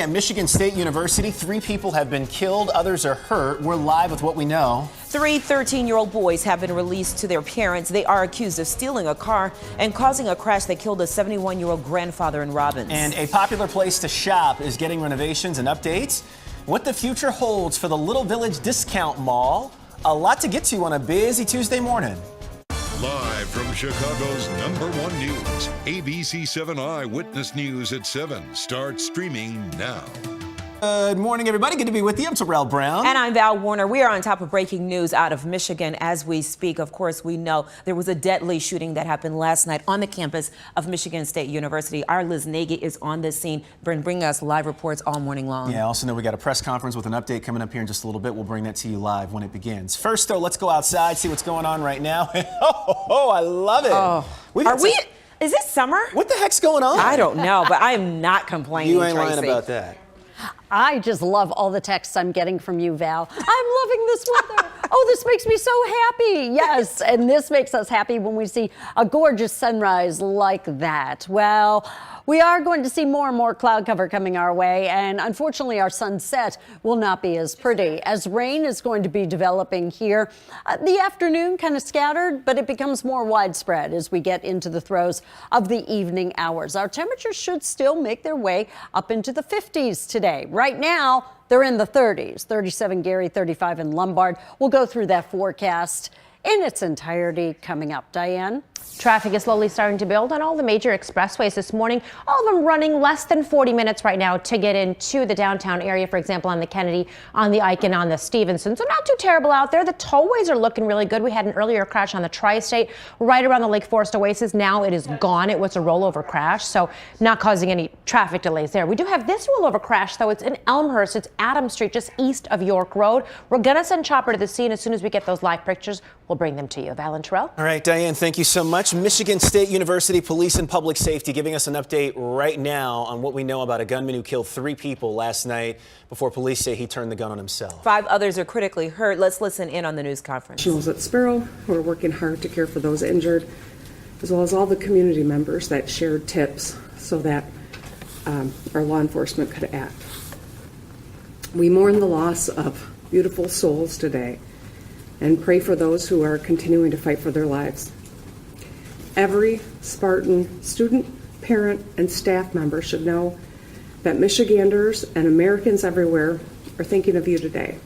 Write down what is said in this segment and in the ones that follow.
At Michigan State University, 3 people have been killed, others are hurt. We're live with what we know. 3 13-year-old boys have been released to their parents. They are accused of stealing a car and causing a crash that killed a 71-year-old grandfather in Robbins. And a popular place to shop is getting renovations and updates. What the future holds for the Little Village Discount Mall. A lot to get to on a busy Tuesday morning. Live from Chicago's #1 news, ABC7 Eyewitness News at 7 starts streaming now. Good morning, everybody. Good to be with you. I'm Terrell Brown. And I'm Val Warner. We are on top of breaking news out of Michigan as we speak. Of course, we know there was a deadly shooting that happened last night on the campus of Michigan State University. Our Liz Nagy is on the scene, bringing us live reports all morning long. Yeah, I also know we got a press conference with an update coming up here in just a little bit. We'll bring that to you live when it begins. First, though, let's go outside, see what's going on right now. Oh, I love it. Oh. Is this summer? What the heck's going on? I don't know, but I am not complaining, You ain't Tracy. lying about that. I just love all the texts I'm getting from you, Val. I'm loving this weather. Oh, this makes me so happy. Yes, and this makes us happy when we see a gorgeous sunrise like that. Well, we are going to see more and more cloud cover coming our way, and unfortunately our sunset will not be as pretty as rain is going to be developing here. The afternoon kind of scattered, but it becomes more widespread as we get into the throes of the evening hours. Our temperatures should still make their way up into the 50s today. Right now, they're in the 30s, 37 Gary, 35 in Lombard. We'll go through that forecast in its entirety coming up. Diane? Traffic is slowly starting to build on all the major expressways this morning, all of them running less than 40 minutes right now to get into the downtown area, for example, on the Kennedy, on the Ike, and on the Stevenson. So not too terrible out there. The tollways are looking really good. We had an earlier crash on the Tri-State right around the Lake Forest Oasis. Now it is gone. It was a rollover crash, so not causing any traffic delays there. We do have this rollover crash, though. It's in Elmhurst. It's Adams Street, just east of York Road. We're going to send Chopper to the scene. As soon as we get those live pictures, we'll bring them to you. Val and Terrell? All right, Diane, thank you so much. Michigan State University Police and Public Safety giving us an update right now on what we know about a gunman who killed 3 people last night before police say he turned the gun on himself. 5 others are critically hurt. Let's listen in on the news conference. Professionals at Sparrow who are working hard to care for those injured, as well as all the community members that shared tips so that our law enforcement could act. We mourn the loss of beautiful souls today and pray for those who are continuing to fight for their lives. Every Spartan student, parent, and staff member should know that Michiganders and Americans everywhere are thinking of you today.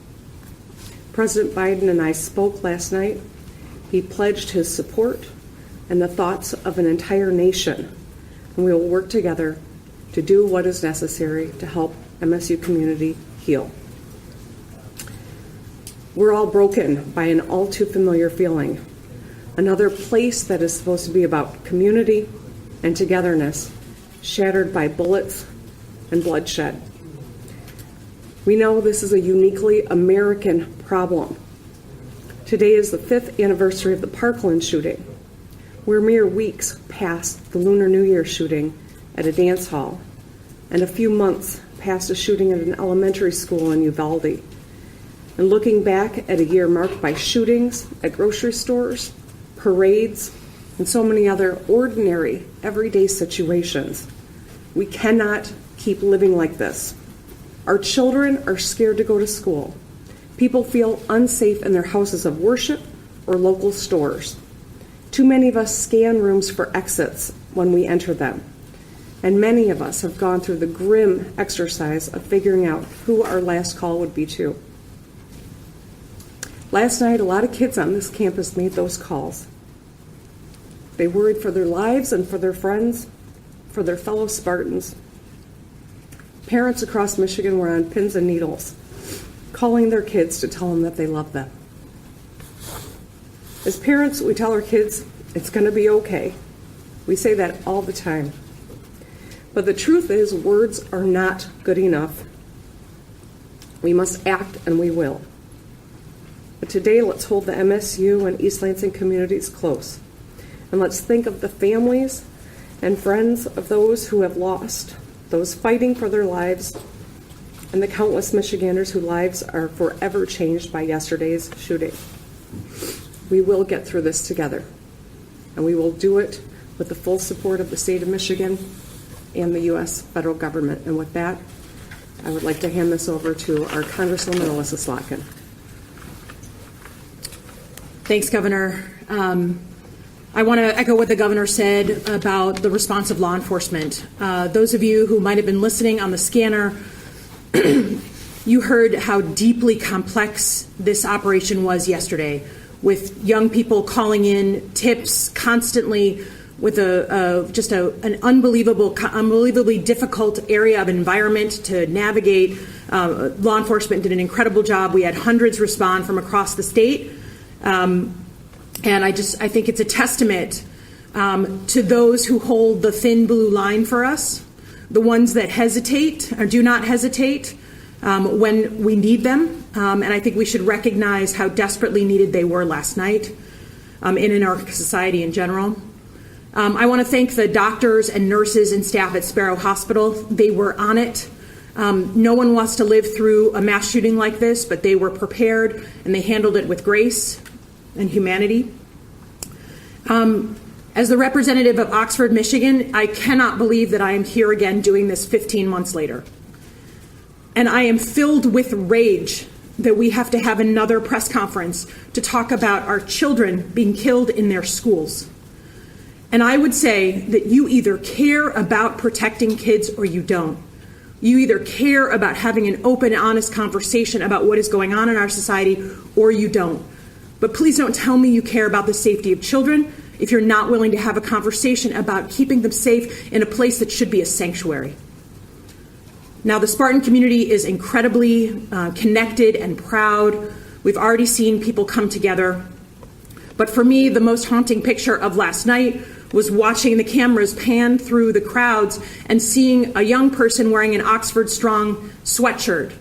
President Biden and I spoke last night. He pledged his support and the thoughts of an entire nation, and we will work together to do what is necessary to help MSU community heal. We're all broken by an all too familiar feeling. Another place that is supposed to be about community and togetherness, shattered by bullets and bloodshed. We know this is a uniquely American problem. Today is the 5th anniversary of the Parkland shooting. We're mere weeks past the Lunar New Year shooting at a dance hall, and a few months past a shooting at an elementary school in Uvalde. And looking back at a year marked by shootings at grocery stores, parades, and so many other ordinary, everyday situations, we cannot keep living like this. Our children are scared to go to school. People feel unsafe in their houses of worship or local stores. Too many of us scan rooms for exits when we enter them. And many of us have gone through the grim exercise of figuring out who our last call would be to. Last night, a lot of kids on this campus made those calls. They worried for their lives and for their friends, for their fellow Spartans. Parents across Michigan were on pins and needles, calling their kids to tell them that they love them. As parents, we tell our kids, it's going to be okay. We say that all the time. But the truth is, words are not good enough. We must act, and we will. But today, let's hold the MSU and East Lansing communities close. And let's think of the families and friends of those who have lost, those fighting for their lives, and the countless Michiganders whose lives are forever changed by yesterday's shooting. We will get through this together, and we will do it with the full support of the state of Michigan and the U.S. federal government. And with that, I would like to hand this over to our Congresswoman Alyssa Slotkin. Thanks, Governor. I want to echo what the governor said about the response of law enforcement. Those of you who might have been listening on the scanner, you heard how deeply complex this operation was yesterday, with young people calling in tips constantly, with an unbelievably difficult area of environment to navigate. Law enforcement did an incredible job. We had hundreds respond from across the state. And I think it's a testament to those who hold the thin blue line for us, the ones that hesitate or do not hesitate when we need them. And I think we should recognize how desperately needed they were last night and in our society in general. I want to thank the doctors and nurses and staff at Sparrow Hospital. They were on it. No one wants to live through a mass shooting like this, but they were prepared and they handled it with grace and humanity. As the representative of Oxford, Michigan, I cannot believe that I am here again doing this 15 months later. And I am filled with rage that we have to have another press conference to talk about our children being killed in their schools. And I would say that you either care about protecting kids or you don't. You either care about having an open and honest conversation about what is going on in our society or you don't. But please don't tell me you care about the safety of children if you're not willing to have a conversation about keeping them safe in a place that should be a sanctuary. Now, the Spartan community is incredibly connected and proud. We've already seen people come together. But for me, the most haunting picture of last night was watching the cameras pan through the crowds and seeing a young person wearing an Oxford Strong sweatshirt.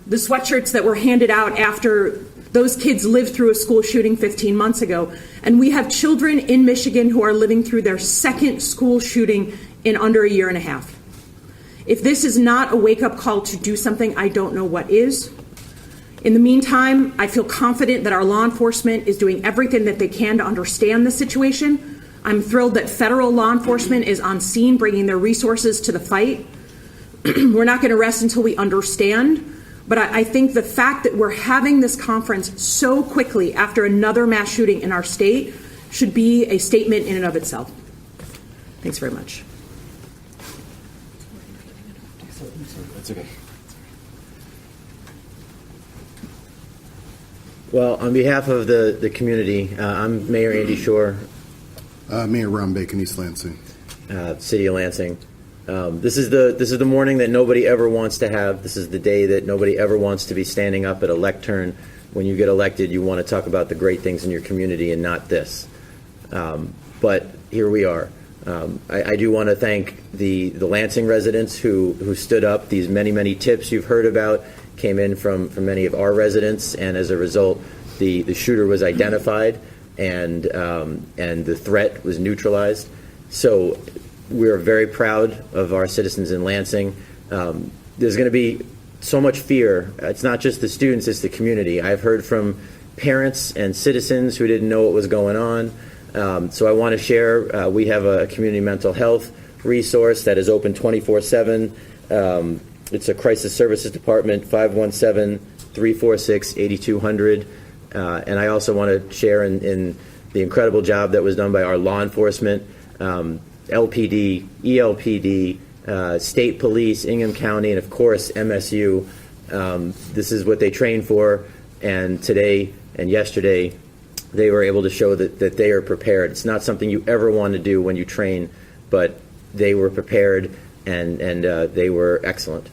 The sweatshirts that were handed out after those kids lived through a school shooting 15 months ago. And we have children in Michigan who are living through their second school shooting in under a year and a half. If this is not a wake-up call to do something, I don't know what is. In the meantime, I feel confident that our law enforcement is doing everything that they can to understand the situation. I'm thrilled that federal law enforcement is on scene, bringing their resources to the fight. We're not going to rest until we understand. But I think the fact that we're having this conference so quickly after another mass shooting in our state should be a statement in and of itself. Thanks very much. That's okay. Well, on behalf of the community, I'm Mayor Andy Shore. Mayor Ron Bacon, East Lansing. City of Lansing. This is the morning that nobody ever wants to have. This is the day that nobody ever wants to be standing up at a lectern. When you get elected, you want to talk about the great things in your community and not this. But here we are. I do want to thank the Lansing residents who stood up. These many tips you've heard about came in from many of our residents, and as a result, the shooter was identified and the threat was neutralized. So we're very proud of our citizens in Lansing. There's going to be so much fear. It's not just the students, it's the community. I've heard from parents and citizens who didn't know what was going on. So I want to share, we have a community mental health resource that is open 24/7. It's a crisis services department, 517-346-8200. And I also want to share in the incredible job that was done by our law enforcement, LPD, ELPD, state police, Ingham County, and of course MSU. This is what they train for, and today and yesterday they were able to show that they are prepared. It's not something you ever want to do when you train, but they were prepared and they were excellent.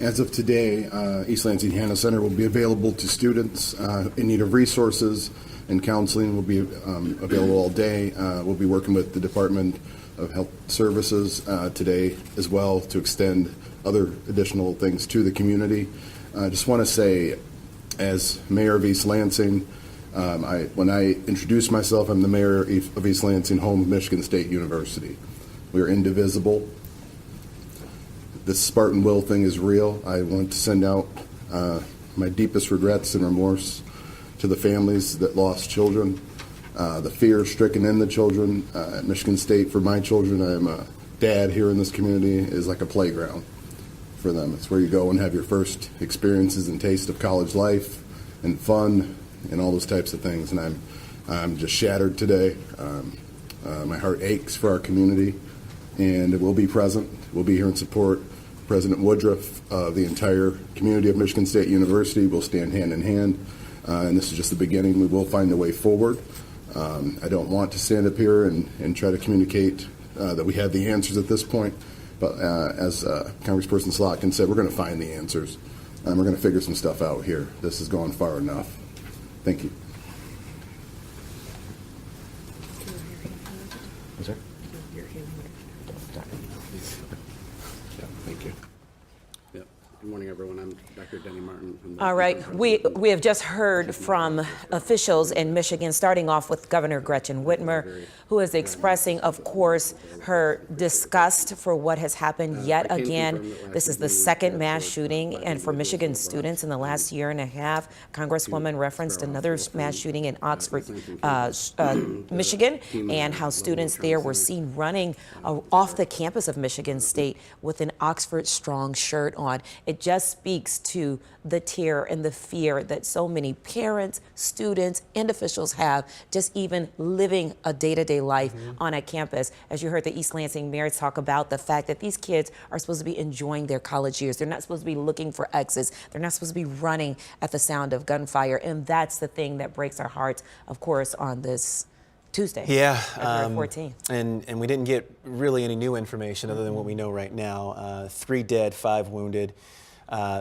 As of today, East Lansing Hannah Center will be available to students in need of resources, and counseling will be available all day. We'll be working with the Department of Health Services today as well to extend other additional things to the community. I just want to say, as mayor of East Lansing, when I introduce myself, I'm the mayor of East Lansing, home of Michigan State University. We are indivisible. This Spartan Will thing is real. I want to send out my deepest regrets and remorse to the families that lost children, the fear stricken in the children. At Michigan State, for my children, I am a dad here in this community, is like a playground. for them. It's where you go and have your first experiences and taste of college life and fun and all those types of things. And I'm just shattered today. My heart aches for our community, and we'll be present. We'll be here in support. President Woodruff, the entire community of Michigan State University will stand hand in hand, and this is just the beginning. We will find a way forward. I don't want to stand up here and try to communicate that we have the answers at this point, but as Congressperson Slotkin said, we're going to find the answers, and we're going to figure some stuff out here. This has gone far enough. Thank you. Sir? Thank you. Yep. Good morning, everyone. I'm Dr. Denny Martin. All right. We have just heard from officials in Michigan, starting off with Governor Gretchen Whitmer, who is expressing, of course, her disgust for what has happened yet again. This is the second mass shooting and for Michigan students in the last year and a half. Congresswoman referenced another mass shooting in Oxford, Michigan, and how students there were seen running off the campus of Michigan State with an Oxford Strong shirt on. It just speaks to the terror and the fear that so many parents, students, and officials have just even living a day-to-day life on a campus. As you heard the East Lansing mayor talk about the fact that these kids are supposed to be enjoying their college years. They're not supposed to be looking for exits. They're not supposed to be running at the sound of gunfire. And that's the thing that breaks our hearts, of course, on this Tuesday, February 14th. And we didn't get really any new information other than what we know right now. 3 dead, 5 wounded.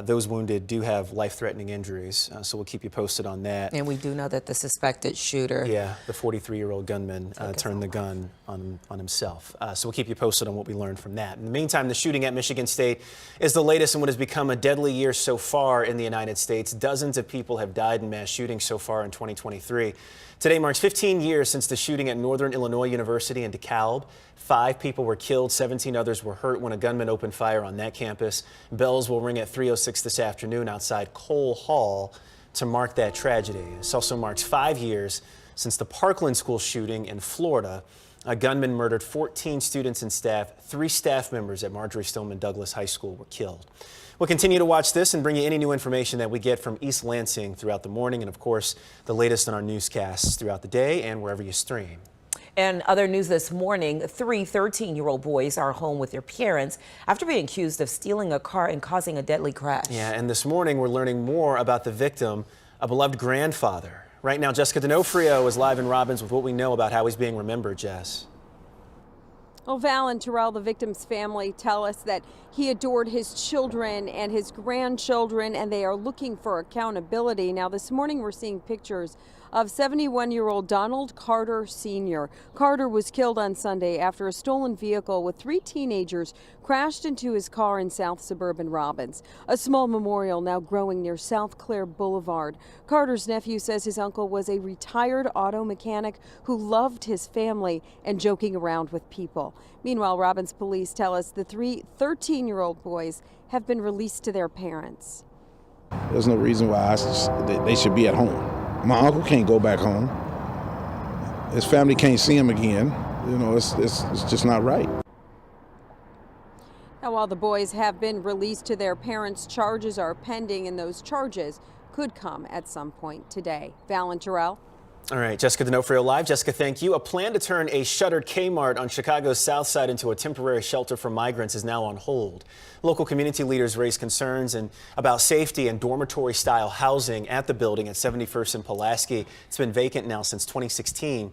Those wounded do have life-threatening injuries, so we'll keep you posted on that. And we do know that the suspected shooter, the 43-year-old gunman, turned the gun on himself. So we'll keep you posted on what we learned from that. In the meantime, the shooting at Michigan State is the latest in what has become a deadly year so far in the United States. Dozens of people have died in mass shootings so far in 2023. Today marks 15 years since the shooting at Northern Illinois University in DeKalb. 5 people were killed, 17 others were hurt when a gunman opened fire on that campus. Bells will ring at 3:06 this afternoon outside Cole Hall to mark that tragedy. This also marks 5 years since the Parkland school shooting in Florida. A gunman murdered 14 students and staff. 3 staff members at Marjorie Stoneman Douglas High School were killed. We'll continue to watch this and bring you any new information that we get from East Lansing throughout the morning, and of course, the latest on our newscasts throughout the day and wherever you stream. And other news this morning, 3 13-year-old boys are home with their parents after being accused of stealing a car and causing a deadly crash. Yeah, and this morning we're learning more about the victim, a beloved grandfather. Right now, Jessica D'Onofrio is live in Robbins with what we know about how he's being remembered, Jess. Well, Val and Terrell, the victim's family, tell us that he adored his children and his grandchildren, and they are looking for accountability. Now, this morning we're seeing pictures of 71-year-old Donald Carter Sr. Carter was killed on Sunday after a stolen vehicle with 3 teenagers crashed into his car in South Suburban Robbins. A small memorial now growing near South Clair Boulevard. Carter's nephew says his uncle was a retired auto mechanic who loved his family and joking around with people. Meanwhile, Robbins police tell us the 3 13-year-old boys have been released to their parents. There's no reason why they should be at home. My uncle can't go back home. His family can't see him again. You know, it's just not right. Now, while the boys have been released to their parents, charges are pending, and those charges could come at some point today. Val and Terrell. All right, Jessica D'Onofrio live. Jessica, thank you. A plan to turn a shuttered Kmart on Chicago's south side into a temporary shelter for migrants is now on hold. Local community leaders raise concerns about safety and dormitory-style housing at the building at 71st and Pulaski. It's been vacant now since 2016.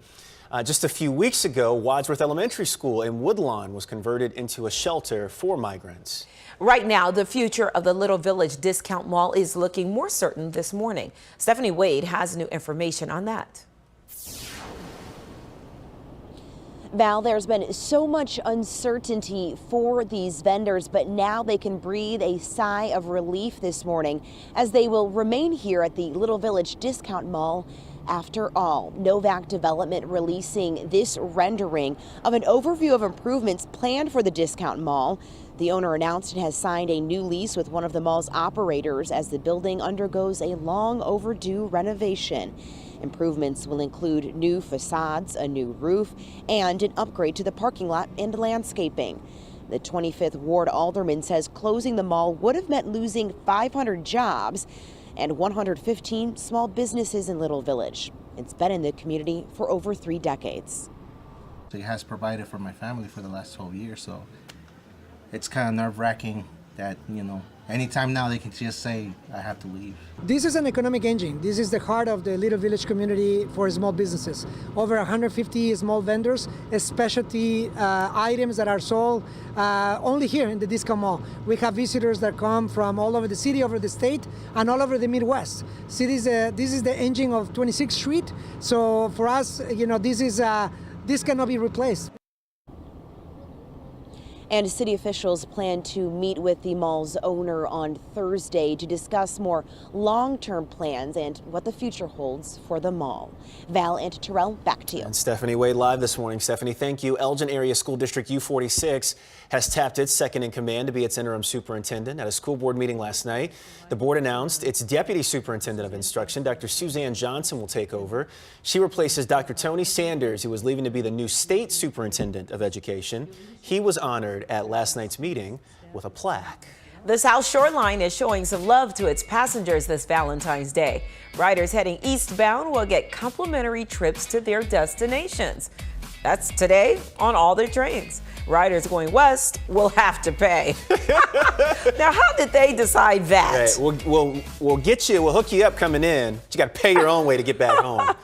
Just a few weeks ago, Wadsworth Elementary School in Woodlawn was converted into a shelter for migrants. Right now, the future of the Little Village Discount Mall is looking more certain this morning. Stephanie Wade has new information on that. Val, there's been so much uncertainty for these vendors, but now they can breathe a sigh of relief this morning as they will remain here at the Little Village Discount Mall. After all, Novak Development releasing this rendering of an overview of improvements planned for the discount mall. The owner announced it has signed a new lease with one of the mall's operators as the building undergoes a long overdue renovation. Improvements will include new facades, a new roof, and an upgrade to the parking lot and landscaping. The 25th Ward alderman says closing the mall would have meant losing 500 jobs and 115 small businesses in Little Village. It's been in the community for over 3 decades. It has provided for my family for the last 12 years, so it's kind of nerve-wracking that, anytime now they can just say, I have to leave. This is an economic engine. This is the heart of the Little Village community for small businesses. Over 150 small vendors, specialty items that are sold only here in the discount mall. We have visitors that come from all over the city, over the state, and all over the Midwest. See, this is the engine of 26th Street. So for us, this cannot be replaced. And city officials plan to meet with the mall's owner on Thursday to discuss more long-term plans and what the future holds for the mall. Val and Terrell, back to you. And Stephanie Wade live this morning. Stephanie, thank you. Elgin Area School District U46 has tapped its second in command to be its interim superintendent. At a school board meeting last night, the board announced its deputy superintendent of instruction, Dr. Suzanne Johnson, will take over. She replaces Dr. Tony Sanders, who was leaving to be the new state superintendent of education. He was honored at last night's meeting with a plaque. The South Shore Line is showing some love to its passengers this Valentine's Day. Riders heading eastbound will get complimentary trips to their destinations. That's today on all their trains. Riders going west will have to pay. Now, how did they decide that? Right. We'll get you, we'll hook you up coming in, but you got to pay your own way to get back home.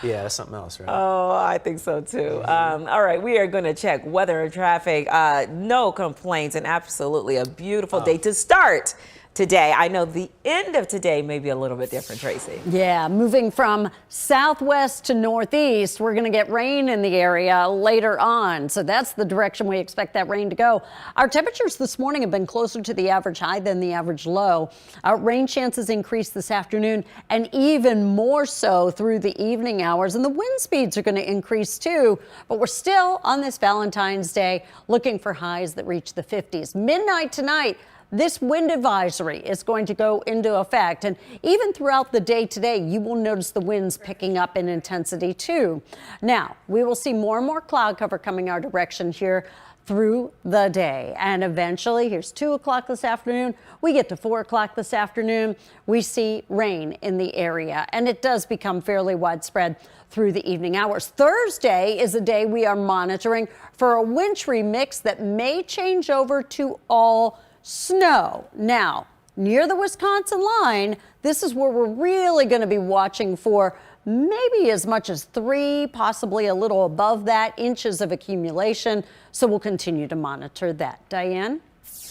Yeah, that's something else, right? Oh, I think so too. All right, we are going to check weather and traffic. No complaints, and absolutely a beautiful day to start today. I know the end of today may be a little bit different, Tracy. Yeah, moving from southwest to northeast, we're going to get rain in the area later on. So that's the direction we expect that rain to go. Our temperatures this morning have been closer to the average high than the average low. Our rain chances increase this afternoon and even more so through the evening hours. And the wind speeds are going to increase too. But we're still on this Valentine's Day looking for highs that reach the 50s. Midnight tonight, this wind advisory is going to go into effect, and even throughout the day today, you will notice the winds picking up in intensity too. Now, we will see more and more cloud cover coming our direction here through the day, and eventually, here's 2 o'clock this afternoon, we get to 4 o'clock this afternoon, we see rain in the area, and it does become fairly widespread through the evening hours. Thursday is a day we are monitoring for a wintry mix that may change over to all snow. Now, near the Wisconsin line, this is where we're really going to be watching for maybe as much as 3, possibly a little above that, inches of accumulation. So we'll continue to monitor that. Diane?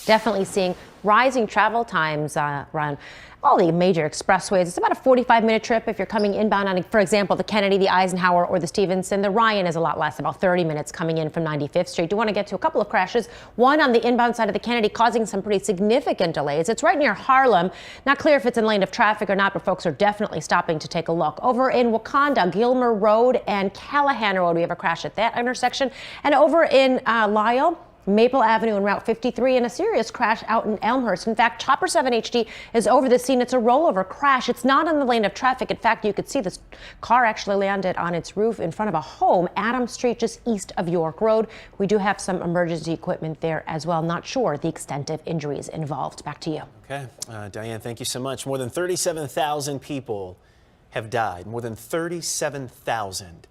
Definitely seeing rising travel times around all the major expressways. It's about a 45-minute trip if you're coming inbound on, for example, the Kennedy, the Eisenhower, or the Stevenson. The Ryan is a lot less, about 30 minutes coming in from 95th Street. Do want to get to a couple of crashes. One on the inbound side of the Kennedy causing some pretty significant delays. It's right near Harlem. Not clear if it's in lane of traffic or not, but folks are definitely stopping to take a look. Over in Wakanda, Gilmer Road and Callahan Road, we have a crash at that intersection. And over in Lyle, Maple Avenue and Route 53, and a serious crash out in Elmhurst. In fact, Chopper 7 HD is over the scene. It's a rollover crash. It's not in the lane of traffic. In fact, you could see this car actually landed on its roof in front of a home, Adams Street, just east of York Road. We do have some emergency equipment there as well. Not sure the extent of injuries involved. Back to you. Okay, Diane, thank you so much. More than 37,000 people have died. More than 37,000.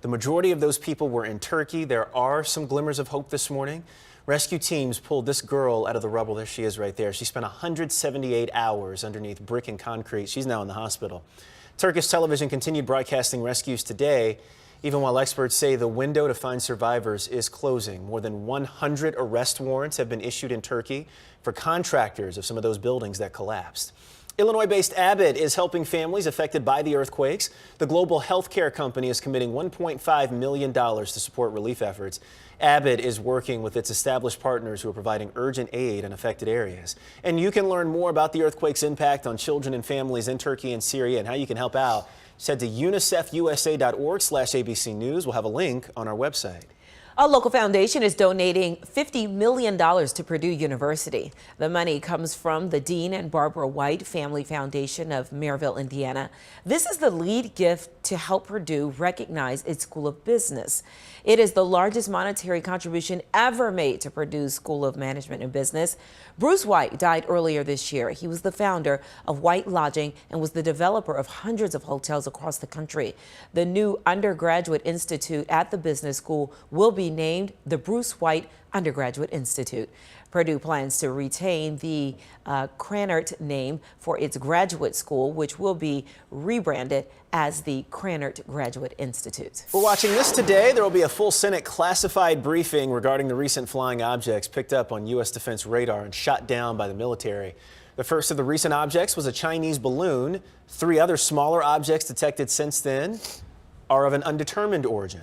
The majority of those people were in Turkey. There are some glimmers of hope this morning. Rescue teams pulled this girl out of the rubble. There she is right there. She spent 178 hours underneath brick and concrete. She's now in the hospital. Turkish television continued broadcasting rescues today, even while experts say the window to find survivors is closing. More than 100 arrest warrants have been issued in Turkey for contractors of some of those buildings that collapsed. Illinois-based Abbott is helping families affected by the earthquakes. The global healthcare company is committing $1.5 million to support relief efforts. Abbott is working with its established partners who are providing urgent aid in affected areas. And you can learn more about the earthquake's impact on children and families in Turkey and Syria and how you can help out. Just head to unicefusa.org/ABC News. We'll have a link on our website. A local foundation is donating $50 million to Purdue University. The money comes from the Dean and Barbara White Family Foundation of Maryville, Indiana. This is the lead gift to help Purdue recognize its School of Business. It is the largest monetary contribution ever made to Purdue's School of Management and Business. Bruce White died earlier this year. He was the founder of White Lodging and was the developer of hundreds of hotels across the country. The new undergraduate institute at the business school will be named the Bruce White Undergraduate Institute. Purdue plans to retain the Krannert name for its graduate school, which will be rebranded as the Krannert Graduate Institute. We're watching this today. There will be a full Senate classified briefing regarding the recent flying objects picked up on U.S. defense radar and shot down by the military. The first of the recent objects was a Chinese balloon. 3 other smaller objects detected since then are of an undetermined origin.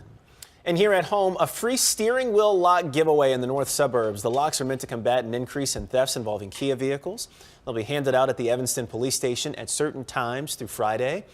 And here at home, a free steering wheel lock giveaway in the north suburbs. The locks are meant to combat an increase in thefts involving Kia vehicles. They'll be handed out at the Evanston Police Station at certain times through Friday.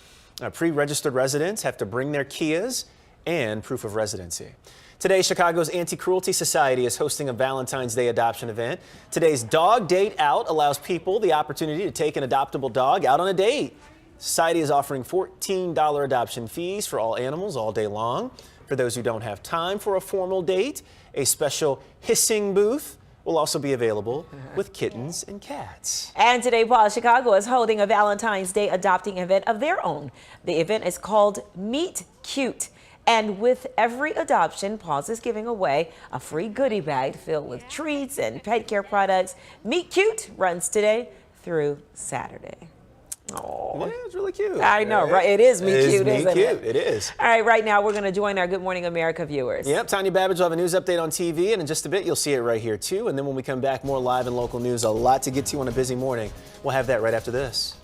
Pre-registered residents have to bring their Kias and proof of residency. Today, Chicago's Anti-Cruelty Society is hosting a Valentine's Day adoption event. Today's Dog Date Out allows people the opportunity to take an adoptable dog out on a date. Society is offering $14 adoption fees for all animals all day long. For those who don't have time for a formal date, a special hissing booth will also be available with kittens and cats. And today, Paul, Chicago is holding a Valentine's Day adopting event of their own. The event is called Meet Cute. And with every adoption, Paws is giving away a free goodie bag filled with treats and pet care products. Meet Cute runs today through Saturday. Oh, yeah, it's really cute. I know, right? It is Meet Cute, isn't it? It is. All right, right now we're going to join our Good Morning America viewers. Yep, Tanya Babbage will have a news update on TV, and in just a bit you'll see it right here too. And then when we come back, more live and local news. A lot to get to on a busy morning. We'll have that right after this.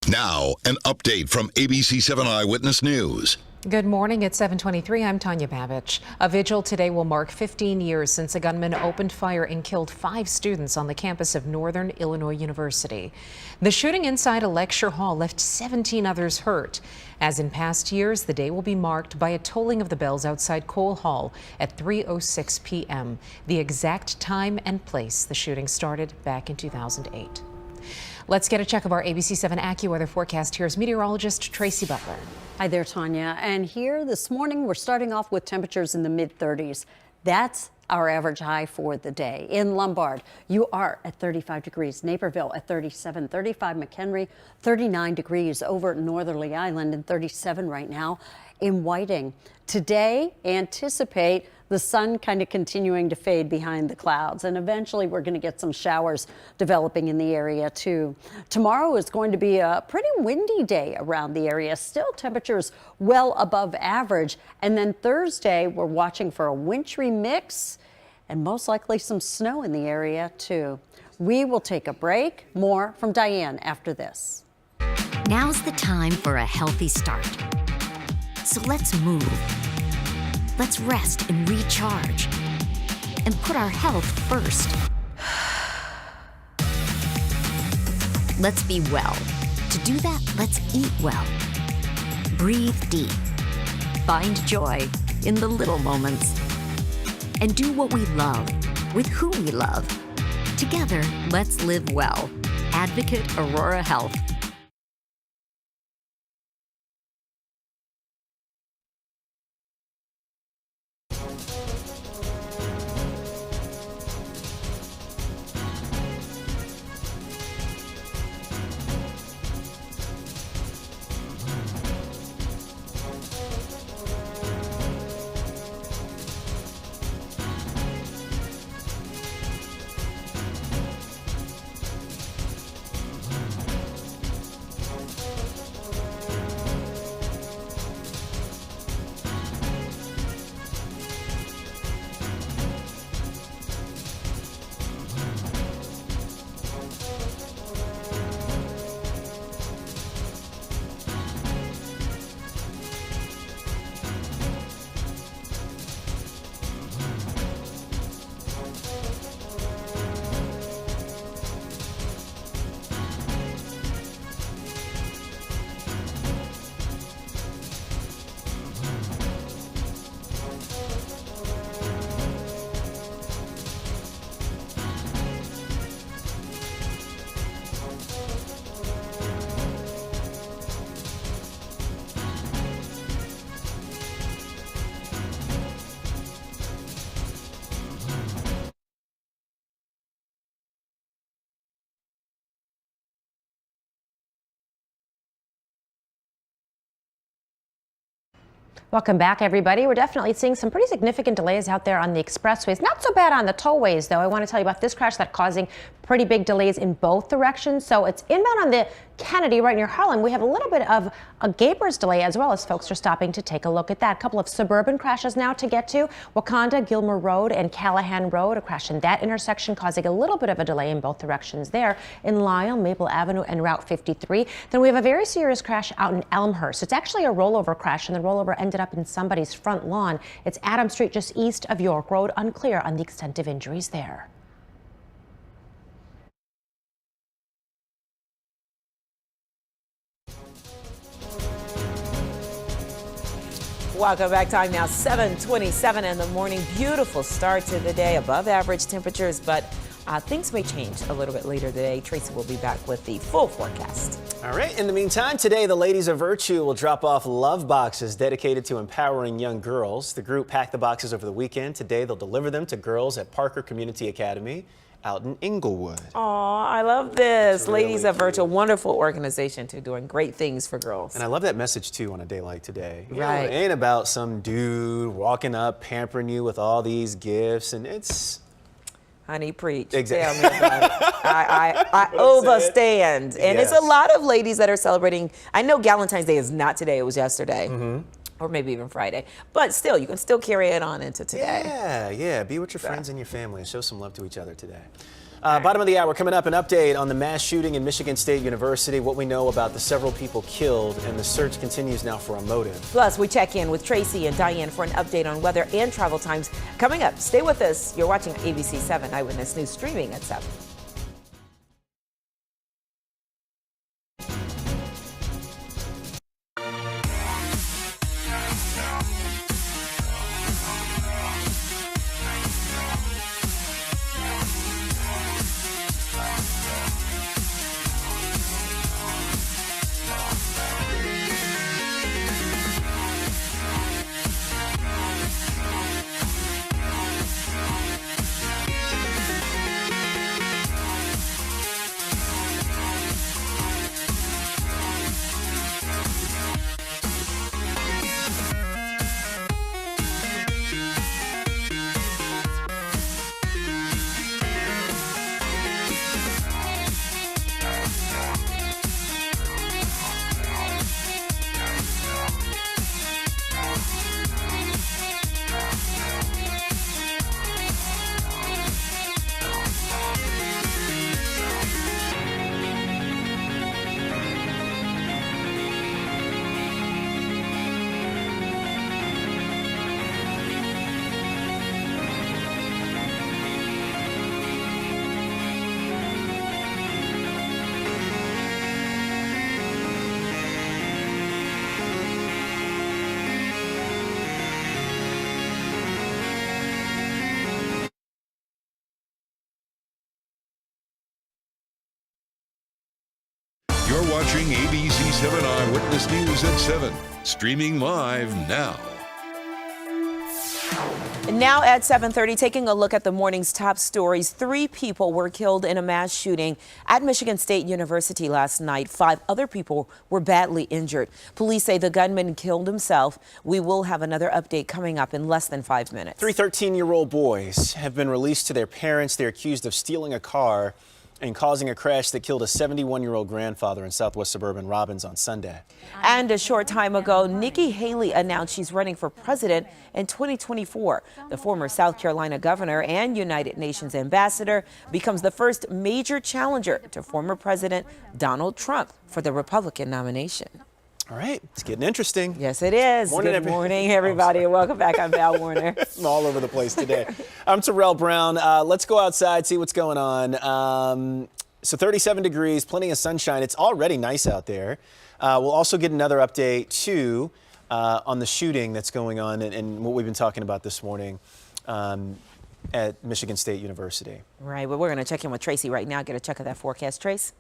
Now, an update from ABC7 Eyewitness News. Good morning. It's 7:23. I'm Tanya Babbage. A vigil today will mark 15 years since a gunman opened fire and killed 5 students on the campus of Northern Illinois University. The shooting inside a lecture hall left 17 others hurt. As in past years, the day will be marked by a tolling of the bells outside Cole Hall at 3:06 p.m., the exact time and place the shooting started back in 2008. Let's get a check of our ABC7 AccuWeather forecast. Here's meteorologist Tracy Butler. Hi there, Tanya. And here this morning, we're starting off with temperatures in the mid-30s. That's our average high for the day. In Lombard, you are at 35 degrees. Naperville at 37, 35 McHenry, 39 degrees over Northerly Island, and 37 right now in Whiting. Today, anticipate the sun kind of continuing to fade behind the clouds, and eventually we're going to get some showers developing in the area too. Tomorrow is going to be a pretty windy day around the area. Still temperatures well above average. And then Thursday, we're watching for a wintry mix and most likely some snow in the area too. We will take a break. More from Diane after this. Now's the time for a healthy start. So let's move. Let's rest and recharge and put our health first. Let's be well. To do that, let's eat well. Breathe deep. Find joy in the little moments. And do what we love with who we love. Together, let's live well. Advocate Aurora Health. Welcome back, everybody. We're definitely seeing some pretty significant delays out there on the expressways. Not so bad on the tollways, though. I want to tell you about this crash that's causing pretty big delays in both directions. So it's inbound on the Kennedy right near Harlem. We have a little bit of a Gapers delay as well as folks are stopping to take a look at that. A couple of suburban crashes now to get to. Wakanda, Gilmer Road and Callahan Road, a crash in that intersection causing a little bit of a delay in both directions there. In Lyle, Maple Avenue and Route 53. Then we have a very serious crash out in Elmhurst. It's actually a rollover crash and the rollover ended up in somebody's front lawn. It's Adam Street just east of York Road. Unclear on the extent of injuries there. Welcome back. Time now 7:27 in the morning. Beautiful start to the day, above average temperatures, but things may change a little bit later today. Tracy will be back with the full forecast. All right. In the meantime, today the Ladies of Virtue will drop off love boxes dedicated to empowering young girls. The group packed the boxes over the weekend. Today they'll deliver them to girls at Parker Community Academy out in Inglewood. Oh, I love this. That's really Ladies of Virtue, wonderful organization too, doing great things for girls. And I love that message too on a day like today. You know, Right. it ain't about some dude walking up pampering you with all these gifts, and it's... Honey, preach. Exactly. Tell me about it. I overstand. And it's a lot of ladies that are celebrating. I know Valentine's Day is not today, it was yesterday. Or maybe even Friday. But still, you can still carry it on into today. Yeah. Be with your friends and your family and show some love to each other today. Bottom of the hour, coming up, an update on the mass shooting in Michigan State University, what we know about the several people killed, and the search continues now for a motive. Plus, we check in with Tracy and Diane for an update on weather and travel times. Coming up, stay with us. You're watching ABC7 Eyewitness News, streaming at 7. You're watching ABC7 Eyewitness News at 7, streaming live now. Now at 7:30, taking a look at the morning's top stories. 3 people were killed in a mass shooting at Michigan State University last night. 5 other people were badly injured. Police say the gunman killed himself. We will have another update coming up in less than 5 minutes. 3 13-year-old boys have been released to their parents. They're accused of stealing a car and causing a crash that killed a 71-year-old grandfather in southwest suburban Robbins on Sunday. And a short time ago, Nikki Haley announced she's running for president in 2024. The former South Carolina governor and United Nations ambassador becomes the first major challenger to former President Donald Trump for the Republican nomination. All right, it's getting interesting. Yes, it is. Good morning, everybody, and welcome back. I'm Val Warner. I'm all over the place today. I'm Terrell Brown. Let's go outside, see what's going on. So 37 degrees, plenty of sunshine. It's already nice out there. We'll also get another update, too, on the shooting that's going on and what we've been talking about this morning at Michigan State University. Right, well, we're going to check in with Tracy right now, get a check of that forecast. Trace?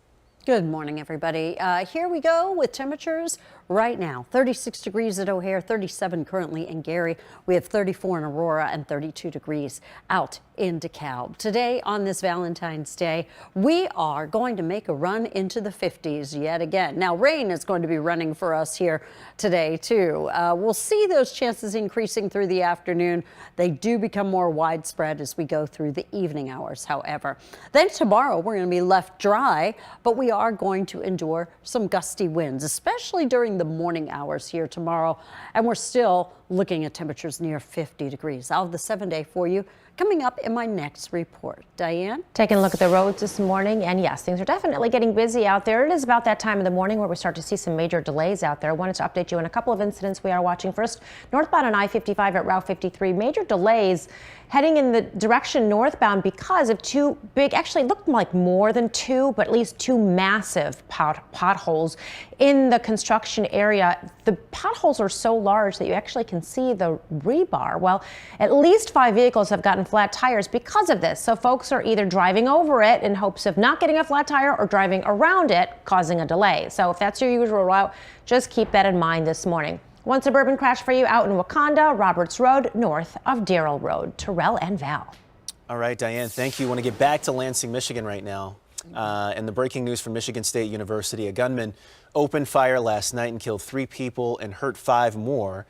Good morning, everybody. Here we go with temperatures right now. 36 degrees at O'Hare, 37 currently in Gary. We have 34 in Aurora and 32 degrees out in DeKalb. Today on this Valentine's Day, we are going to make a run into the 50s yet again. Now, rain is going to be running for us here today, too. We'll see those chances increasing through the afternoon. They do become more widespread as we go through the evening hours, however. Then tomorrow, we're going to be left dry, but we are going to endure some gusty winds, especially during the morning hours here tomorrow. And we're still looking at temperatures near 50 degrees. I'll have the 7-day for you coming up in my next report. Diane? Taking a look at the roads this morning, and yes, things are definitely getting busy out there. It is about that time of the morning where we start to see some major delays out there. I wanted to update you on a couple of incidents we are watching. First, northbound on I-55 at Route 53, major delays heading in the direction northbound because of two big, actually looked like more than two, but at least two massive potholes in the construction area. The potholes are so large that you actually can see the rebar. Well, at least 5 vehicles have gotten flat tires because of this. So folks are either driving over it in hopes of not getting a flat tire or driving around it, causing a delay. So if that's your usual route, just keep that in mind this morning. One suburban crash for you out in Wakanda, Roberts Road, north of Darrell Road. Terrell and Val. All right, Diane, thank you. I want to get back to Lansing, Michigan right now. And the breaking news from Michigan State University. A gunman opened fire last night and killed 3 people and hurt 5 more.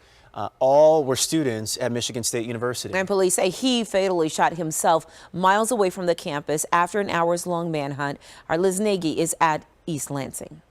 All were students at Michigan State University. And police say he fatally shot himself miles away from the campus after an hours-long manhunt. Our Liz Nagy is at East Lansing.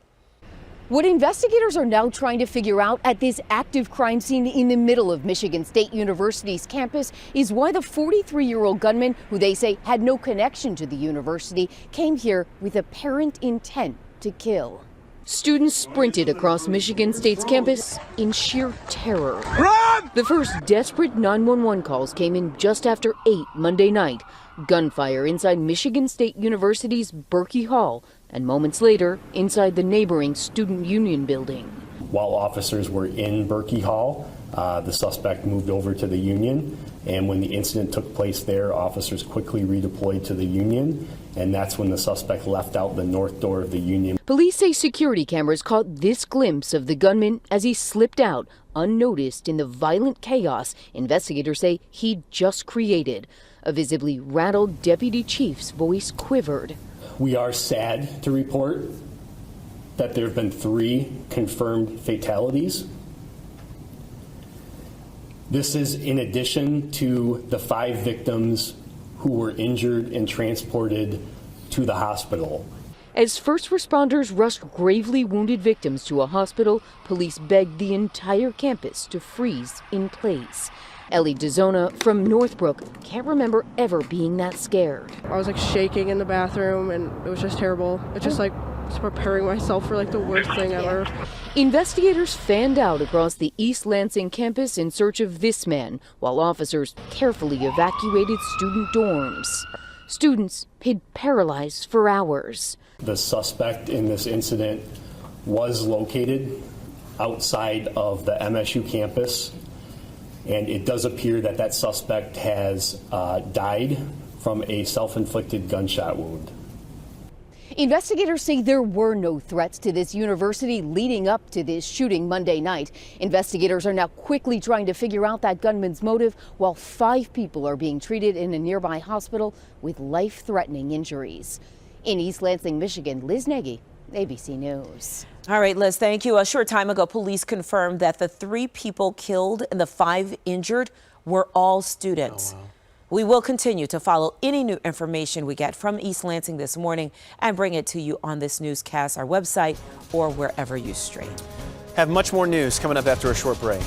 What investigators are now trying to figure out at this active crime scene in the middle of Michigan State University's campus is why the 43-year-old gunman, who they say had no connection to the university, came here with apparent intent to kill. Students sprinted across Michigan State's campus in sheer terror. Run! The first desperate 911 calls came in just after 8 Monday night. Gunfire inside Michigan State University's Berkey Hall, and moments later, inside the neighboring Student Union building. While officers were in Berkey Hall, the suspect moved over to the Union, and when the incident took place there, officers quickly redeployed to the Union, and that's when the suspect left out the north door of the Union. Police say security cameras caught this glimpse of the gunman as he slipped out, unnoticed in the violent chaos investigators say he just created. A visibly rattled deputy chief's voice quivered. We are sad to report that there have been 3 confirmed fatalities. This is in addition to the 5 victims who were injured and transported to the hospital. As first responders rushed gravely wounded victims to a hospital, police begged the entire campus to freeze in place. Ellie DeZona from Northbrook can't remember ever being that scared. I was shaking in the bathroom and it was just terrible. It's just preparing myself for the worst thing ever. Investigators fanned out across the East Lansing campus in search of this man, while officers carefully evacuated student dorms. Students hid paralyzed for hours. The suspect in this incident was located outside of the MSU campus, and it does appear that that suspect has died from a self-inflicted gunshot wound. Investigators say there were no threats to this university leading up to this shooting Monday night. Investigators are now quickly trying to figure out that gunman's motive, while 5 people are being treated in a nearby hospital with life-threatening injuries. In East Lansing, Michigan, Liz Nagy, ABC News. All right, Liz, thank you. A short time ago, police confirmed that the 3 people killed and the 5 injured were all students. Oh, wow. We will continue to follow any new information we get from East Lansing this morning and bring it to you on this newscast, our website, or wherever you stream. Have much more news coming up after a short break.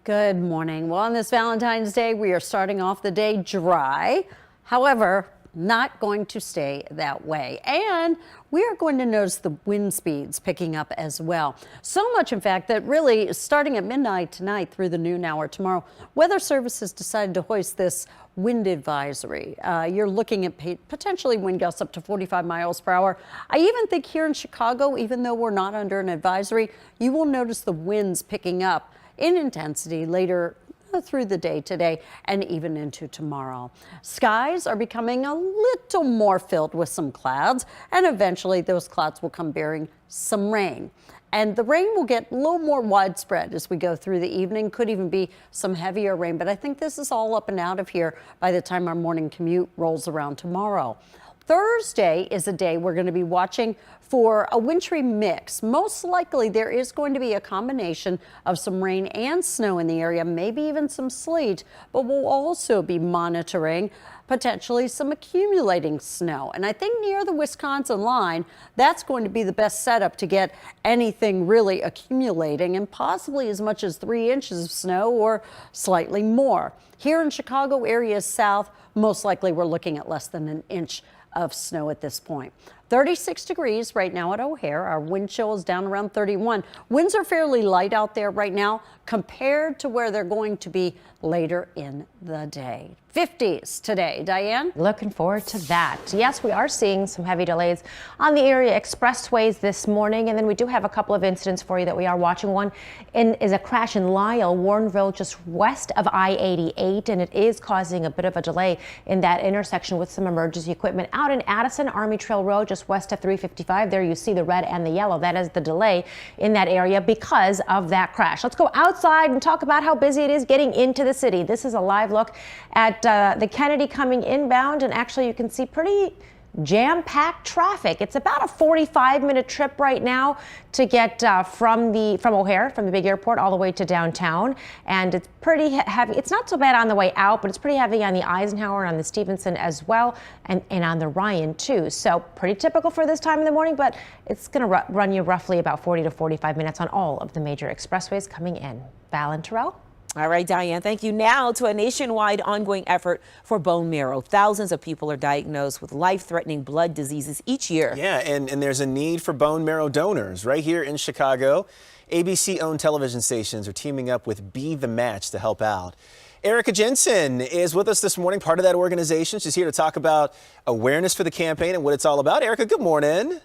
Good morning. Well, on this Valentine's Day, we are starting off the day dry. However, not going to stay that way. And we are going to notice the wind speeds picking up as well. So much, in fact, that really starting at midnight tonight through the noon hour tomorrow, Weather Service has decided to hoist this wind advisory. You're looking at potentially wind gusts up to 45 miles per hour. I even think here in Chicago, even though we're not under an advisory, you will notice the winds picking up in intensity later through the day today and even into tomorrow. Skies are becoming a little more filled with some clouds, and eventually those clouds will come bearing some rain. And the rain will get a little more widespread as we go through the evening. Could even be some heavier rain, but I think this is all up and out of here by the time our morning commute rolls around tomorrow. Thursday is a day we're going to be watching for a wintry mix. Most likely there is going to be a combination of some rain and snow in the area, maybe even some sleet, but we'll also be monitoring potentially some accumulating snow. And I think near the Wisconsin line, that's going to be the best setup to get anything really accumulating, and possibly as much as 3 inches of snow or slightly more. Here in Chicago, areas south, most likely we're looking at less than an inch of snow at this point. 36 degrees right now at O'Hare. Our wind chill is down around 31. Winds are fairly light out there right now compared to where they're going to be later in the day. 50s today. Diane? Looking forward to that. Yes, we are seeing some heavy delays on the area expressways this morning, and then we do have a couple of incidents for you that we are watching. One is a crash in Lisle, Warrenville, just west of I-88, and it is causing a bit of a delay in that intersection with some emergency equipment. Out in Addison, Army Trail Road, just west of 355, there you see the red and the yellow. That is the delay in that area because of that crash. Let's go outside and talk about how busy it is getting into the city. This is a live look at the Kennedy coming inbound, and actually you can see pretty jam-packed traffic. It's about a 45-minute trip right now to get from O'Hare, from the big airport, all the way to downtown, and it's pretty heavy. It's not so bad on the way out, but it's pretty heavy on the Eisenhower and on the Stevenson as well, and on the Ryan too. So pretty typical for this time in the morning, but it's going to run you roughly about 40 to 45 minutes on all of the major expressways coming in. Val and Terrell? All right, Diane, thank you. Now to a nationwide ongoing effort for bone marrow. Thousands of people are diagnosed with life-threatening blood diseases each year. Yeah, and there's a need for bone marrow donors. Right here in Chicago, ABC-owned television stations are teaming up with Be the Match to help out. Erica Jensen is with us this morning, part of that organization. She's here to talk about awareness for the campaign and what it's all about. Erica, good morning.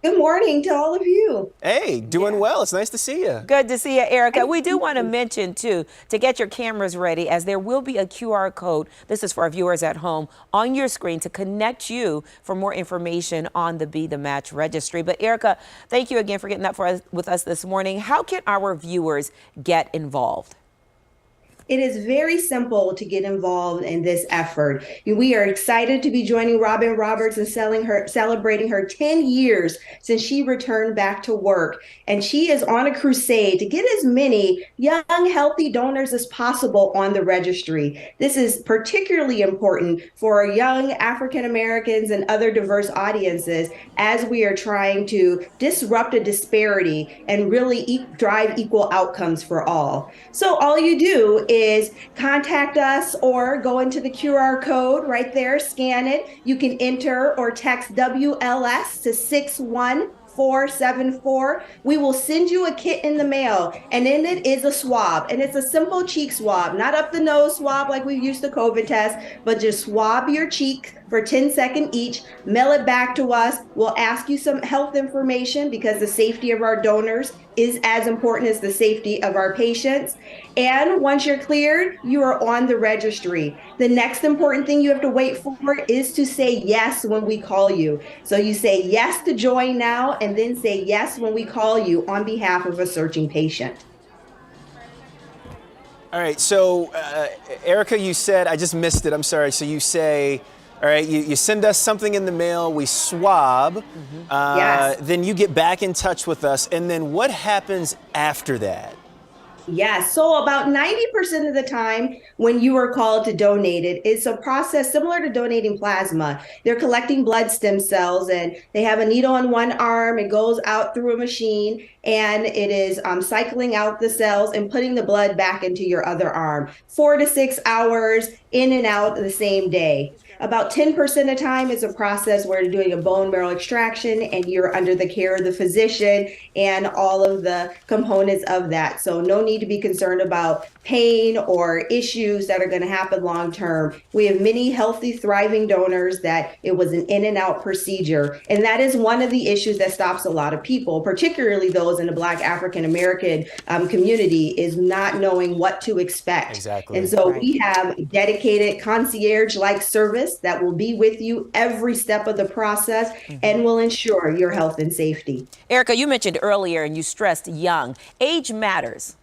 Good morning to all of you. Hey, doing well. It's nice to see you. Good to see you, Erica. We do want to mention, too, to get your cameras ready, as there will be a QR code, this is for our viewers at home, on your screen to connect you for more information on the Be the Match registry. But Erica, thank you again for getting up with us this morning. How can our viewers get involved? It is very simple to get involved in this effort. We are excited to be joining Robin Roberts and celebrating her 10 years since she returned back to work. And she is on a crusade to get as many young, healthy donors as possible on the registry. This is particularly important for young African Americans and other diverse audiences as we are trying to disrupt a disparity and really drive equal outcomes for all. So all you do is contact us or go into the QR code right there, scan it. You can enter or text WLS to 61474. We will send you a kit in the mail, and in it is a swab, and it's a simple cheek swab, not up the nose swab like we used to COVID test, but just swab your cheek for 10 seconds each, mail it back to us. We'll ask you some health information because the safety of our donors is as important as the safety of our patients. And once you're cleared, you are on the registry. The next important thing you have to wait for is to say yes when we call you. So you say yes to join now, and then say yes when we call you on behalf of a searching patient. All right, so Erica, you said, I just missed it, I'm sorry. So you say, all right, you send us something in the mail, we swab, Yes. then you get back in touch with us, and then what happens after that? Yes. So about 90% of the time when you are called to donate it, it's a process similar to donating plasma. They're collecting blood stem cells and they have a needle on one arm. It goes out through a machine and it is cycling out the cells and putting the blood back into your other arm. 4 to 6 hours in and out the same day. About 10% of the time it's a process where you're doing a bone marrow extraction and you're under the care of the physician and all of the components of that. So no need to be concerned about pain or issues that are going to happen long term. We have many healthy, thriving donors that it was an in and out procedure. And that is one of the issues that stops a lot of people, particularly those in the Black African American community, is not knowing what to expect. Exactly. And so we have a dedicated concierge-like service that will be with you every step of the process and will ensure your health and safety. Erica, you mentioned earlier and you stressed young. Age matters.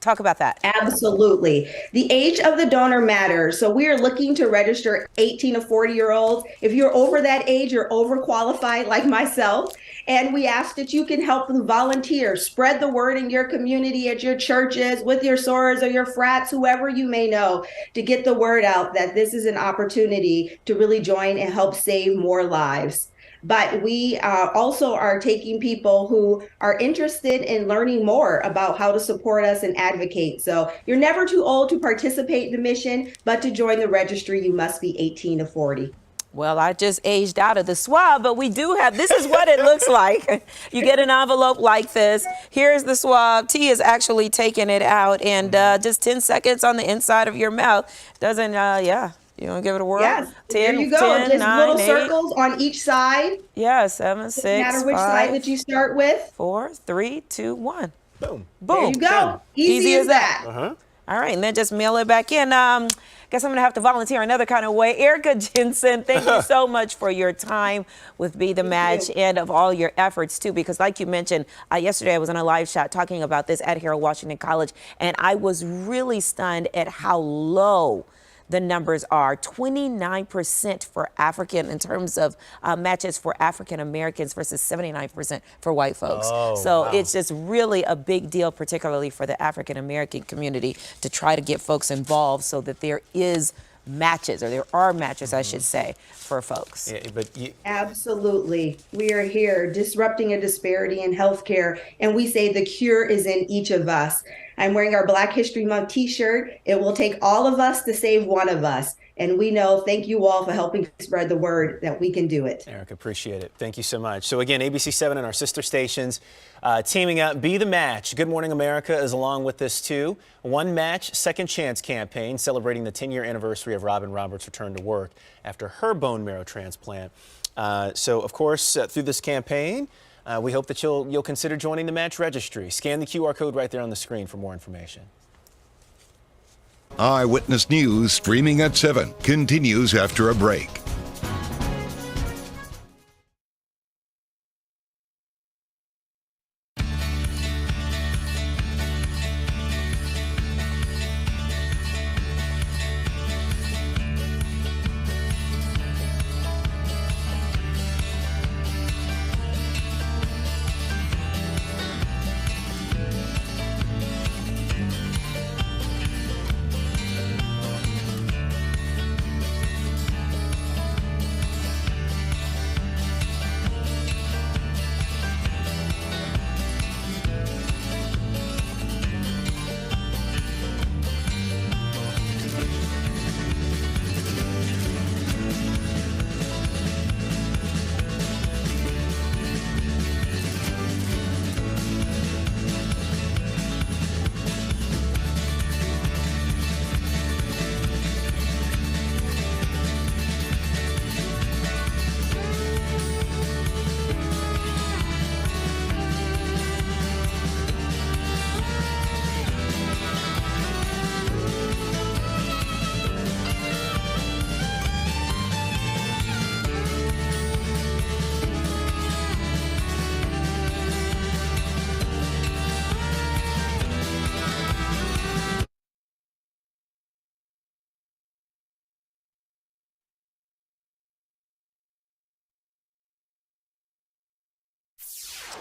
Talk about that. Absolutely. The age of the donor matters. So we are looking to register 18 to 40-year-olds. If you're over that age, you're overqualified like myself. And we ask that you can help them volunteer, spread the word in your community, at your churches, with your sorors or your frats, whoever you may know, to get the word out that this is an opportunity to really join and help save more lives. But we also are taking people who are interested in learning more about how to support us and advocate. So you're never too old to participate in the mission, but to join the registry, you must be 18 to 40. Well, I just aged out of the swab, but we do have, this is what it looks like. You get an envelope like this. Here's the swab. T is actually taking it out, and just 10 seconds on the inside of your mouth. Doesn't, you want to give it a whirl? Yes. 10, there you go. 10, Just 9, little 8. circles on each side. Yeah, 7, 6, Doesn't matter which 5, side that you start with. 4, 3, 2, 1. Boom. Boom. There you go. Easy as that. All right, and then just mail it back in. Guess I'm going to have to volunteer another kind of way. Erica Jensen, thank you so much for your time with Be the Match and of all your efforts, too, because like you mentioned, yesterday I was on a live shot talking about this at Harold Washington College, and I was really stunned at how low the numbers are. 29% for African in terms of matches for African Americans versus 79% for white folks. So it's just really a big deal, particularly for the African American community, to try to get folks involved so that there is matches, or there are matches, I should say, for folks. Yeah, absolutely. We are here disrupting a disparity in healthcare, and we say the cure is in each of us. I'm wearing our Black History Month t-shirt. It will take all of us to save one of us. And we know, thank you all for helping spread the word that we can do it. Eric, appreciate it. Thank you so much. So again, ABC7 and our sister stations teaming up. Be the Match. Good Morning America is along with this too. One Match, Second Chance campaign celebrating the 10-year anniversary of Robin Roberts' return to work after her bone marrow transplant. So of course, through this campaign, we hope that you'll consider joining the Match registry. Scan the QR code right there on the screen for more information. Eyewitness News streaming at 7 continues after a break.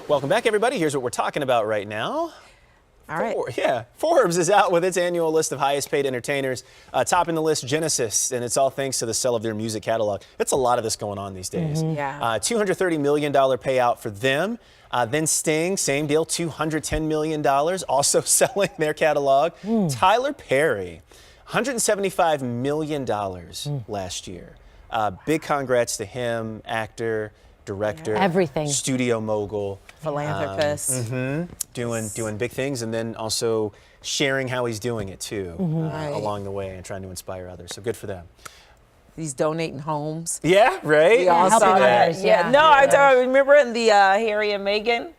Welcome back, everybody. Here's what we're talking about right now. All right. Forbes is out with its annual list of highest paid entertainers. Topping the list, Genesis, and it's all thanks to the sale of their music catalog. It's a lot of this going on these days. Yeah. $230 million payout for them. Then Sting, same deal, $210 million, also selling their catalog. Tyler Perry, $175 million last year. Big congrats to him, actor, director, everything, studio mogul, philanthropist, doing big things, and then also sharing how he's doing it too along the way and trying to inspire others. So good for them. He's donating homes. Yeah, right. We all saw that. No, I remember in the Harry and Meghan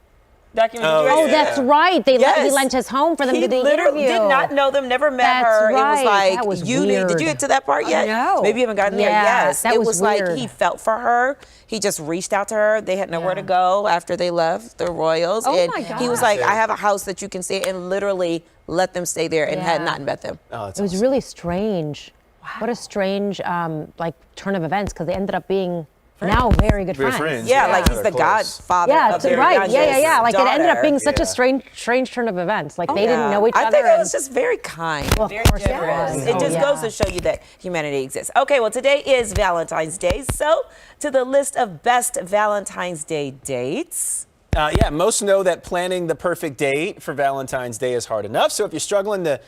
documentary. Oh, that's right. He lent his home for them to do the interview. Did not know them, never met her. It was like, that was weird. Did you get to that part yet? No. Maybe you haven't gotten there. Yes. That was like weird. he felt for her. He just reached out to her. They had nowhere to go after they left the Royals. Oh, and my God. He was like, I have a house that you can stay, and literally let them stay there and had not met them. Oh, it was really strange. Wow. What a strange turn of events, because they ended up being now very good friends. Yeah, like he's the godfather. Yeah, of their right. Yeah. Like daughter. it ended up being such a strange turn of events. Like they didn't know each other. I think it was just very kind, very course it generous. was. It just goes to show you that humanity exists. Okay, well today is Valentine's Day, so to the list of best Valentine's Day dates. Most know that planning the perfect date for Valentine's Day is hard enough. So if you're struggling to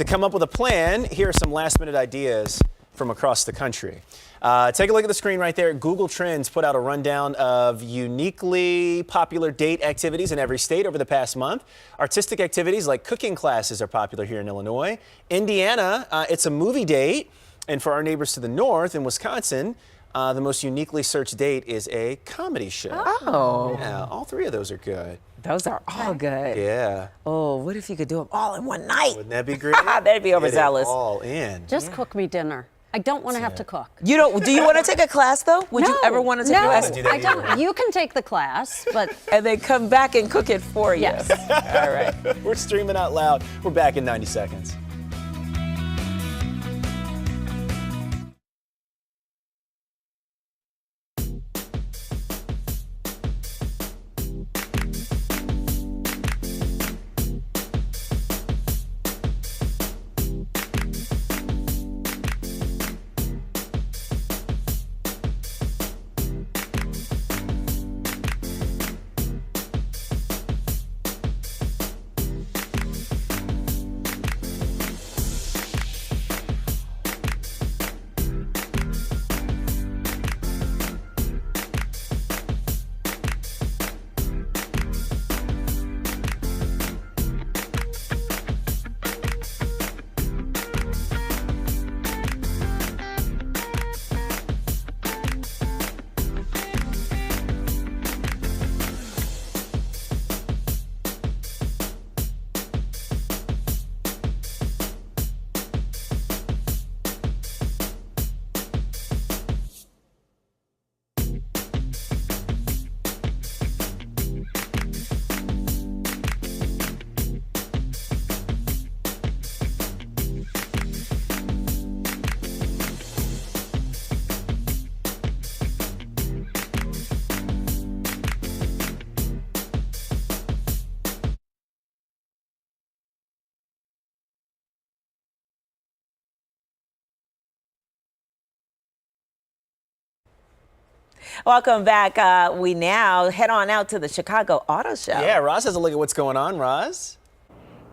come up with a plan, here are some last-minute ideas from across the country. Take a look at the screen right there. Google Trends put out a rundown of uniquely popular date activities in every state over the past month. Artistic activities like cooking classes are popular here in Illinois. Indiana, it's a movie date. And for our neighbors to the north in Wisconsin, the most uniquely searched date is a comedy show. Oh. Yeah, all three of those are good. Those are all good. Yeah. Oh, what if you could do them all in one night? Wouldn't that be great? That'd be overzealous. All in. Just cook me dinner. I don't want to have to cook. You don't? Do you want to take a class though? Would you ever want to take a class? I don't. You can take the class, but and then come back and cook it for you. Yes. All right. We're streaming out loud. We're back in 90 seconds. Welcome back. We now head on out to the Chicago Auto Show. Yeah, Roz has a look at what's going on. Roz?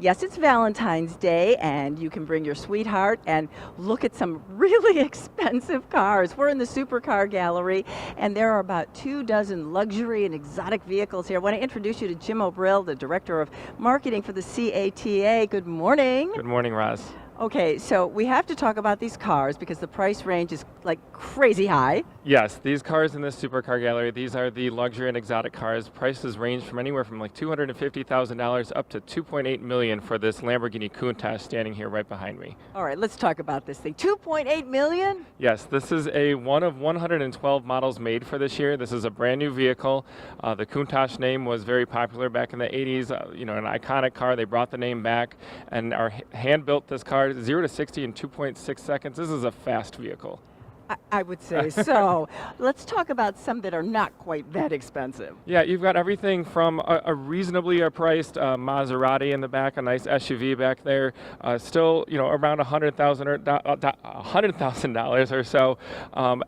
Yes, it's Valentine's Day, and you can bring your sweetheart and look at some really expensive cars. We're in the Supercar Gallery, and there are about 24 luxury and exotic vehicles here. I want to introduce you to Jim O'Brill, the Director of Marketing for the CATA. Good morning. Good morning, Roz. Okay, so we have to talk about these cars because the price range is like crazy high. Yes, these cars in this Supercar Gallery, these are the luxury and exotic cars. Prices range from anywhere from like $250,000 up to $2.8 million for this Lamborghini Countach standing here right behind me. All right, let's talk about this thing. $2.8 million? Yes, this is a one of 112 models made for this year. This is a brand new vehicle. The Countach name was very popular back in the 80s. An iconic car. They brought the name back and hand built this car 0 to 60 in 2.6 seconds. This is a fast vehicle. I would say so. Let's talk about some that are not quite that expensive. Yeah, you've got everything from a reasonably priced Maserati in the back, a nice SUV back there, still around $100,000 or so,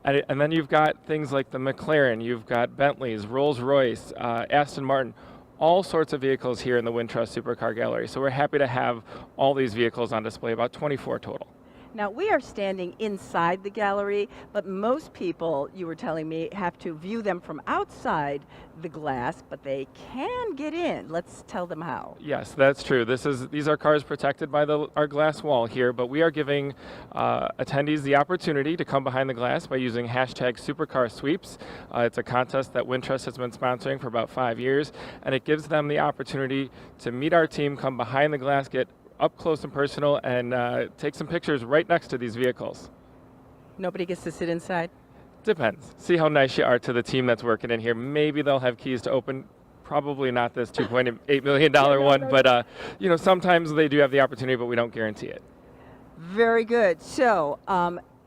and then you've got things like the McLaren, you've got Bentleys, Rolls-Royce, Aston Martin. All sorts of vehicles here in the Wintrust Supercar Gallery. So we're happy to have all these vehicles on display, about 24 total. Now, we are standing inside the gallery, but most people, you were telling me, have to view them from outside the glass, but they can get in. Let's tell them how. Yes, that's true. These are cars protected by our glass wall here, but we are giving attendees the opportunity to come behind the glass by using hashtag Supercar Sweeps. It's a contest that Wintrust has been sponsoring for about 5 years, and it gives them the opportunity to meet our team, come behind the glass, get up close and personal, and take some pictures right next to these vehicles. Nobody gets to sit inside? Depends. See how nice you are to the team that's working in here. Maybe they'll have keys to open. Probably not this $2.8 million one, but sometimes they do have the opportunity, but we don't guarantee it. Very good. So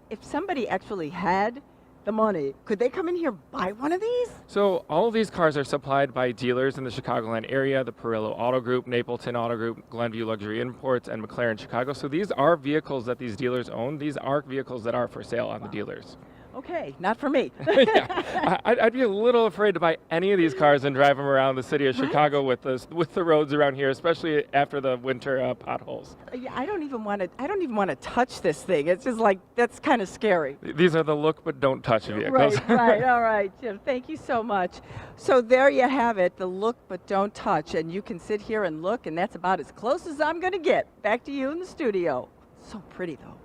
if somebody actually had the money, could they come in here buy one of these? So all of these cars are supplied by dealers in the Chicagoland area, the Perillo Auto Group, Napleton Auto Group, Glenview Luxury Imports, and McLaren Chicago. So these are vehicles that these dealers own. These are vehicles that are for sale on the dealers. Okay, not for me. Yeah. I'd be a little afraid to buy any of these cars and drive them around the city of Chicago with the roads around here, especially after the winter potholes. Yeah, I don't even want to touch this thing. It's just like, that's kind of scary. These are the look but don't touch vehicles. Right. All right, Jim. Thank you so much. So there you have it, the look but don't touch, and you can sit here and look, and that's about as close as I'm going to get. Back to you in the studio. So pretty though.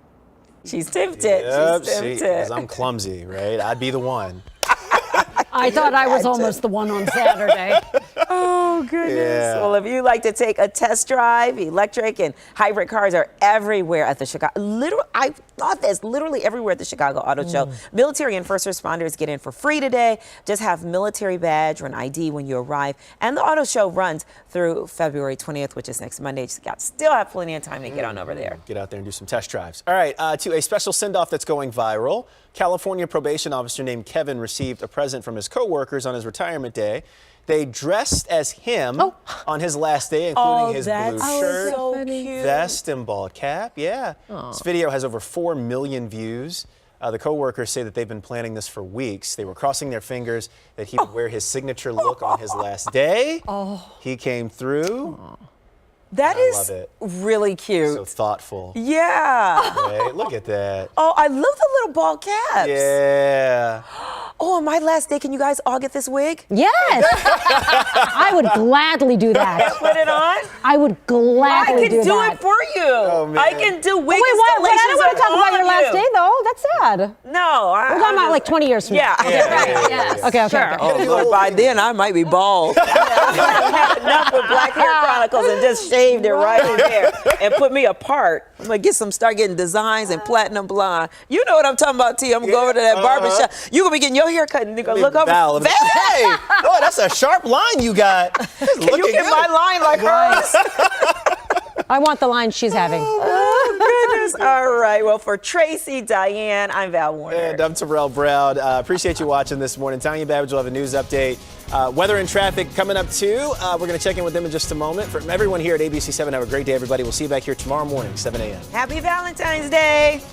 She's tempted. Yep, She's tempted. because I'm clumsy, right? I'd be the one. I thought I was almost the one on Saturday. Oh, goodness. Yeah. Well, if you'd like to take a test drive, electric and hybrid cars are everywhere at the Chicago. I thought this literally everywhere at the Chicago Auto Show. Military and first responders get in for free today. Just have military badge or an ID when you arrive. And the auto show runs through February 20th, which is next Monday. Still have plenty of time to get on over there. Get out there and do some test drives. All right, to a special send-off that's going viral. California probation officer named Kevin received a present from his coworkers on his retirement day. They dressed as him on his last day, including his blue shirt, vest, and bald cap. Yeah. This video has over 4 million views. The co-workers say that they've been planning this for weeks. They were crossing their fingers that he would wear his signature look on his last day. He came through. That is really cute. So thoughtful. Yeah. Right? Look at that. Oh, I love the little ball caps. Yeah. Oh, on my last day, can you guys all get this wig? Yes. I would gladly do that. Put it on? I would gladly do that. I can do it for you. Oh, man. I can do wig Wait, what? I don't want to talk about your on last you. day, though. That's sad. No. We're talking about like 20 years from now. Yeah. Okay. Sure. Oh, Lord, by then I might be bald. I've had enough with Black Hair Chronicles and just shaved it right in there and put me apart. I'm going to start getting designs and platinum blonde. You know what I'm talking about, T. I'm going to go over to that barbershop. You're going to be getting your hair cut and you're going to look over. Val, hey! Oh, that's a sharp line you got. Can you get my line like hers? I want the line she's having. Oh, goodness. All right. Well, for Tracy, Diane, I'm Val Warner. And I'm Terrell Brown. Appreciate you watching this morning. Tanya Babbage will have a news update. Weather and traffic coming up, too. We're going to check in with them in just a moment. From everyone here at ABC7, have a great day, everybody. We'll see you back here tomorrow morning, 7 a.m. Happy Valentine's Day.